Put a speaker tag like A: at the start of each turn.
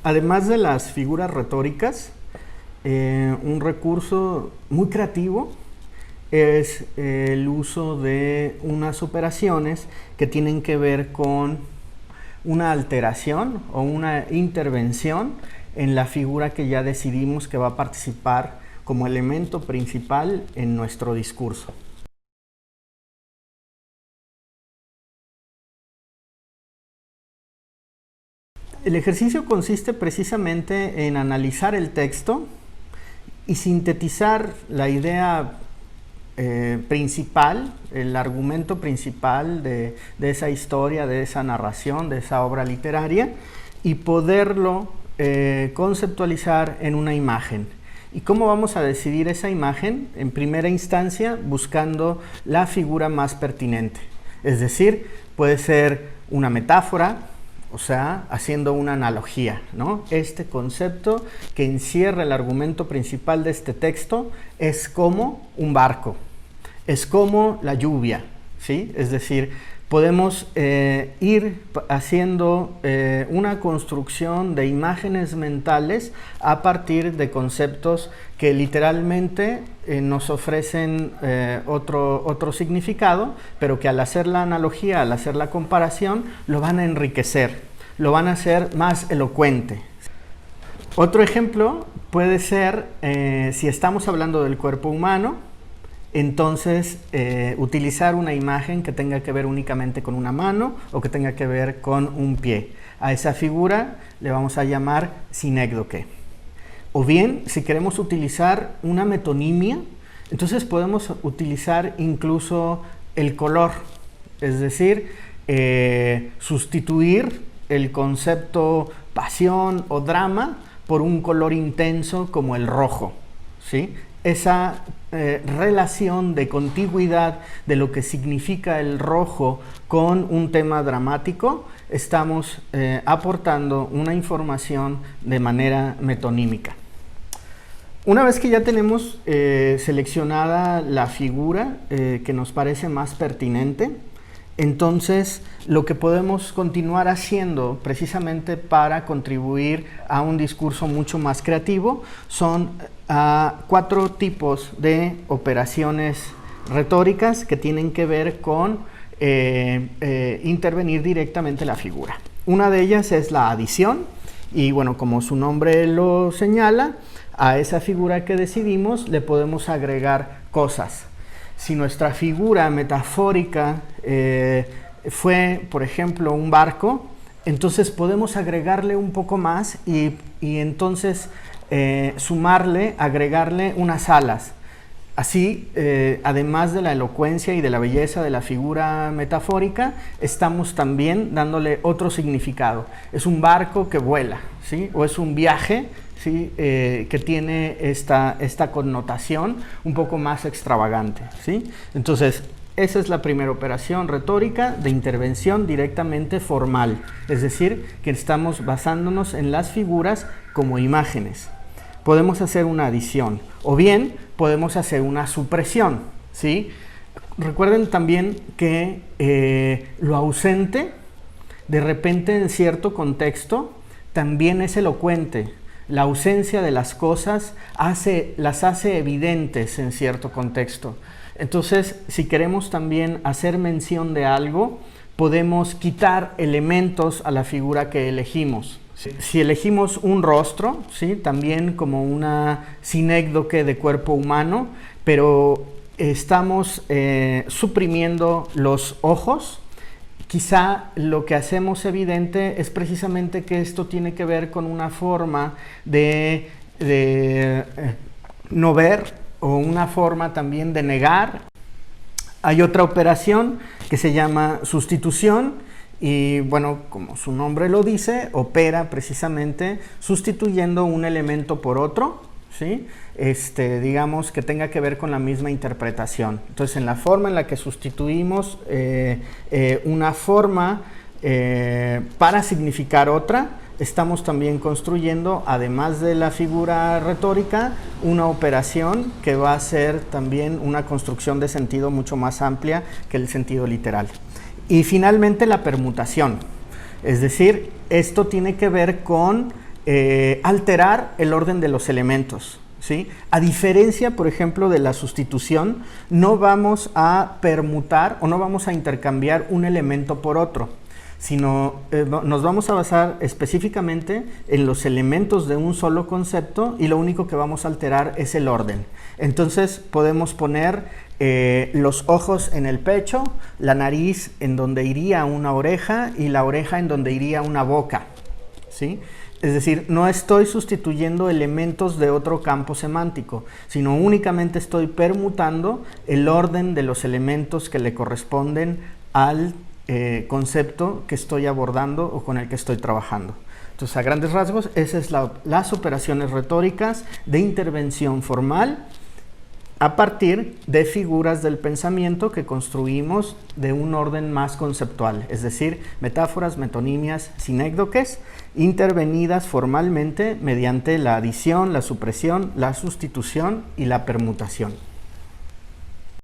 A: además de las figuras retóricas, un recurso muy creativo es el uso de unas operaciones que tienen que ver con una alteración o una intervención en la figura que ya decidimos que va a participar como elemento principal en nuestro discurso. El ejercicio consiste precisamente en analizar el texto y sintetizar la idea principal, el argumento principal de esa historia, de esa narración, de esa obra literaria, y poderlo conceptualizar en una imagen. ¿Y cómo vamos a decidir esa imagen? En primera instancia, buscando la figura más pertinente. Es decir, puede ser una metáfora, o sea, haciendo una analogía, ¿no? Este concepto que encierra el argumento principal de este texto es como un barco, es como la lluvia, ¿sí? Es decir, podemos ir haciendo una construcción de imágenes mentales a partir de conceptos que literalmente nos ofrecen otro significado, pero que al hacer la analogía, al hacer la comparación, lo van a enriquecer, lo van a hacer más elocuente. Otro ejemplo puede ser, si estamos hablando del cuerpo humano, entonces utilizar una imagen que tenga que ver únicamente con una mano o que tenga que ver con un pie. A esa figura le vamos a llamar sinécdoque. O bien, si queremos utilizar una metonimia, entonces podemos utilizar incluso el color, es decir, sustituir el concepto pasión o drama por un color intenso como el rojo, ¿sí? Esa relación de contigüidad de lo que significa el rojo con un tema dramático, estamos aportando una información de manera metonímica. Una vez que ya tenemos seleccionada la figura que nos parece más pertinente, entonces lo que podemos continuar haciendo precisamente para contribuir a un discurso mucho más creativo son 4 tipos de operaciones retóricas que tienen que ver con intervenir directamente la figura. Una de ellas es la adición y bueno, como su nombre lo señala, a esa figura que decidimos le podemos agregar cosas. Si nuestra figura metafórica fue, por ejemplo, un barco, entonces podemos agregarle un poco más y entonces sumarle, agregarle unas alas. Así, además de la elocuencia y de la belleza de la figura metafórica, estamos también dándole otro significado. Es un barco que vuela, ¿sí? O es un viaje, ¿sí? Que tiene esta connotación un poco más extravagante, ¿sí? Entonces, esa es la primera operación retórica de intervención directamente formal, es decir, que estamos basándonos en las figuras como imágenes. Podemos hacer una adición o bien podemos hacer una supresión, ¿sí? Recuerden también que lo ausente, de repente en cierto contexto, también es elocuente. La ausencia de las cosas las hace evidentes en cierto contexto. Entonces, si queremos también hacer mención de algo, podemos quitar elementos a la figura que elegimos. Si elegimos un rostro, ¿sí? También como una sinécdoque de cuerpo humano, pero estamos suprimiendo los ojos, quizá lo que hacemos evidente es precisamente que esto tiene que ver con una forma de no ver o una forma también de negar. Hay otra operación que se llama sustitución y bueno, como su nombre lo dice, opera precisamente sustituyendo un elemento por otro, ¿sí? Digamos que tenga que ver con la misma interpretación. Entonces, en la forma en la que sustituimos una forma para significar otra, estamos también construyendo, además de la figura retórica, una operación que va a ser también una construcción de sentido mucho más amplia que el sentido literal. Y finalmente la permutación, es decir, esto tiene que ver con alterar el orden de los elementos, ¿sí? A diferencia, por ejemplo, de la sustitución, no vamos a permutar o no vamos a intercambiar un elemento por otro, sino nos vamos a basar específicamente en los elementos de un solo concepto y lo único que vamos a alterar es el orden. Entonces podemos poner los ojos en el pecho, la nariz en donde iría una oreja y la oreja en donde iría una boca, ¿sí? Es decir, no estoy sustituyendo elementos de otro campo semántico, sino únicamente estoy permutando el orden de los elementos que le corresponden al concepto que estoy abordando o con el que estoy trabajando. Entonces, a grandes rasgos, esas es las operaciones retóricas de intervención formal a partir de figuras del pensamiento que construimos de un orden más conceptual, es decir, metáforas, metonimias, sinécdoques, intervenidas formalmente mediante la adición, la supresión, la sustitución y la permutación.